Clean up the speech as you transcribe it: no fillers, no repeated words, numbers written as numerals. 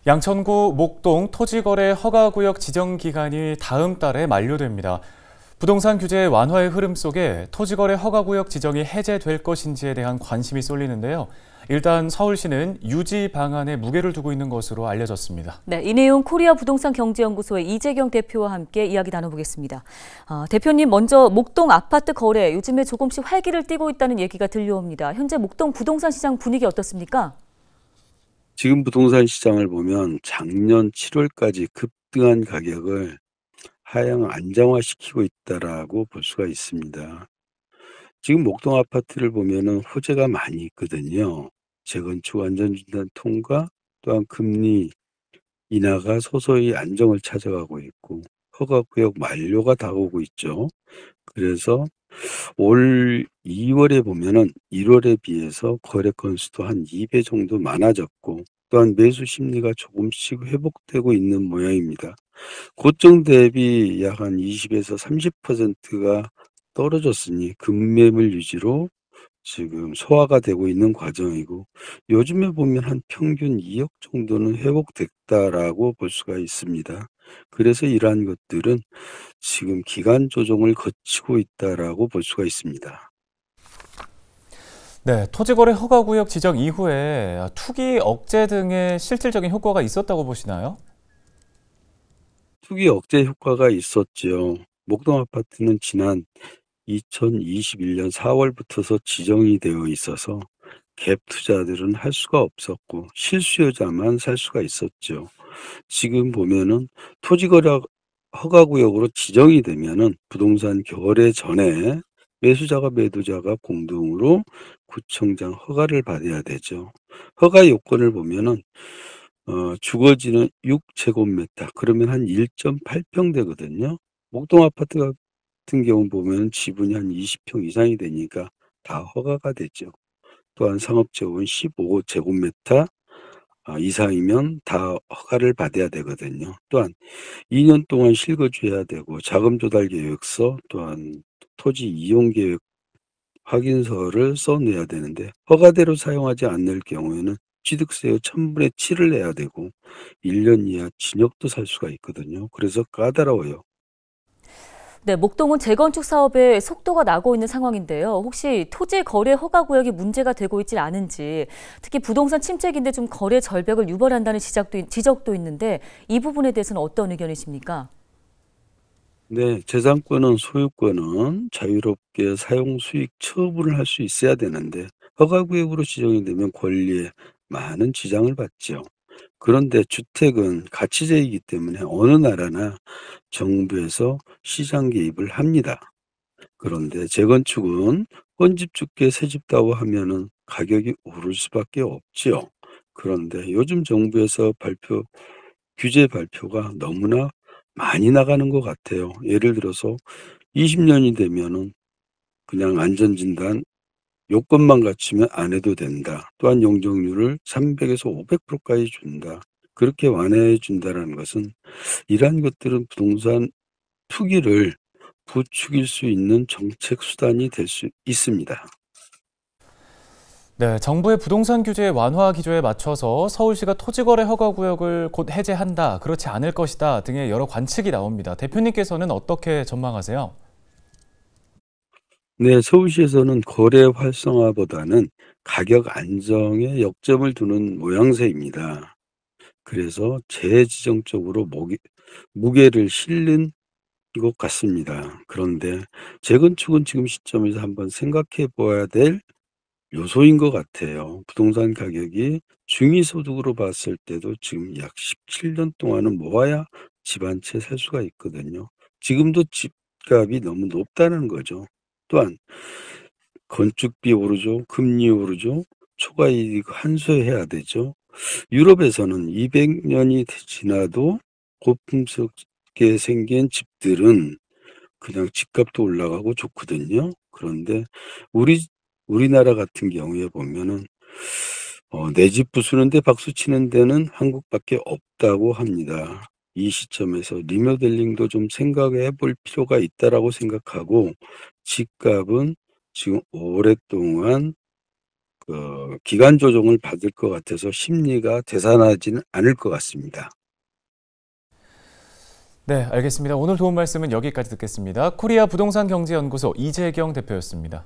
양천구 목동 토지거래 허가구역 지정 기간이 다음 달에 만료됩니다. 부동산 규제 완화의 흐름 속에 토지거래 허가구역 지정이 해제될 것인지에 대한 관심이 쏠리는데요. 일단 서울시는 유지 방안에 무게를 두고 있는 것으로 알려졌습니다. 네, 이 내용 코리아 부동산 경제연구소의 이재경 대표와 함께 이야기 나눠보겠습니다. 대표님, 먼저 목동 아파트 거래 요즘에 조금씩 활기를 띠고 있다는 얘기가 들려옵니다. 현재 목동 부동산 시장 분위기 어떻습니까? 지금 부동산 시장을 보면 작년 7월까지 급등한 가격을 하향 안정화시키고 있다라고 볼 수가 있습니다. 지금 목동 아파트를 보면은 호재가 많이 있거든요. 재건축 안전진단 통과, 또한 금리 인하가 서서히 안정을 찾아가고 있고, 허가구역 만료가 다가오고 있죠. 그래서 올 2월에 보면은 1월에 비해서 거래 건수도 한 2배 정도 많아졌고, 또한 매수 심리가 조금씩 회복되고 있는 모양입니다. 고점 대비 약 한 20에서 30%가 떨어졌으니 급매물 유지로 지금 소화가 되고 있는 과정이고, 요즘에 보면 한 평균 2억 정도는 회복됐다라고 볼 수가 있습니다. 그래서 이러한 것들은 지금 기간 조정을 거치고 있다라고 볼 수가 있습니다. 네, 토지거래 허가구역 지정 이후에 투기 억제 등의 실질적인 효과가 있었다고 보시나요? 투기 억제 효과가 있었죠. 목동 아파트는 지난 2021년 4월부터서 지정이 되어 있어서 갭 투자들은 할 수가 없었고 실수요자만 살 수가 있었죠. 지금 보면은 토지거래 허가구역으로 지정이 되면은 부동산 거래 전에 매수자가 매도자가 공동으로 구청장 허가를 받아야 되죠. 허가 요건을 보면은 주거지는 6제곱미터 그러면 한 1.8평 되거든요. 목동 아파트 같은 경우 보면 지분이 한 20평 이상이 되니까 다 허가가 되죠. 또한 상업지역은 15제곱미터 이상이면 다 허가를 받아야 되거든요. 또한 2년 동안 실거주해야 되고 자금 조달 계획서 또한 토지 이용 계획 확인서를 써내야 되는데 허가대로 사용하지 않을 경우에는 취득세의 1000분의 7을 내야 되고 1년 이하 징역도 살 수가 있거든요. 그래서 까다로워요. 네, 목동은 재건축 사업에 속도가 나고 있는 상황인데요. 혹시 토지 거래 허가 구역이 문제가 되고 있지 않은지, 특히 부동산 침체기인데 좀 거래 절벽을 유발한다는 지적도 있는데 이 부분에 대해서는 어떤 의견이십니까? 네, 재산권은 소유권은 자유롭게 사용 수익 처분을 할 수 있어야 되는데 허가구역으로 지정이 되면 권리에 많은 지장을 받죠. 그런데 주택은 가치재이기 때문에 어느 나라나 정부에서 시장 개입을 합니다. 그런데 재건축은 헌집 죽게 새집 다고 하면은 가격이 오를 수밖에 없지요. 그런데 요즘 정부에서 규제 발표가 너무나 많이 나가는 것 같아요. 예를 들어서 20년이 되면은 그냥 안전진단 요건만 갖추면 안 해도 된다. 또한 용적률을 300에서 500%까지 준다. 그렇게 완화해 준다라는 것은 이러한 것들은 부동산 투기를 부추길 수 있는 정책 수단이 될 수 있습니다. 네, 정부의 부동산 규제 완화 기조에 맞춰서 서울시가 토지거래 허가구역을 곧 해제한다, 그렇지 않을 것이다 등의 여러 관측이 나옵니다. 대표님께서는 어떻게 전망하세요? 네, 서울시에서는 거래 활성화보다는 가격 안정에 역점을 두는 모양새입니다. 그래서 재지정적으로 무게를 실는 것 같습니다. 그런데 재건축은 지금 시점에서 한번 생각해 봐야 될 요소인 것 같아요. 부동산 가격이 중위소득으로 봤을 때도 지금 약 17년 동안은 모아야 집 한 채 살 수가 있거든요. 지금도 집값이 너무 높다는 거죠. 또한 건축비 오르죠. 금리 오르죠. 초과이익 환수해야 되죠. 유럽에서는 200년이 지나도 고풍스럽게 생긴 집들은 그냥 집값도 올라가고 좋거든요. 그런데 우리 우리나라 같은 경우에 보면은 내 집 부수는데 박수 치는 데는 한국밖에 없다고 합니다. 이 시점에서 리모델링도 좀 생각해 볼 필요가 있다라고 생각하고 집값은 지금 오랫동안 기간 조정을 받을 것 같아서 심리가 되살아나지는 않을 것 같습니다. 네, 알겠습니다. 오늘 도움 말씀은 여기까지 듣겠습니다. 코리아 부동산 경제연구소 이재경 대표였습니다.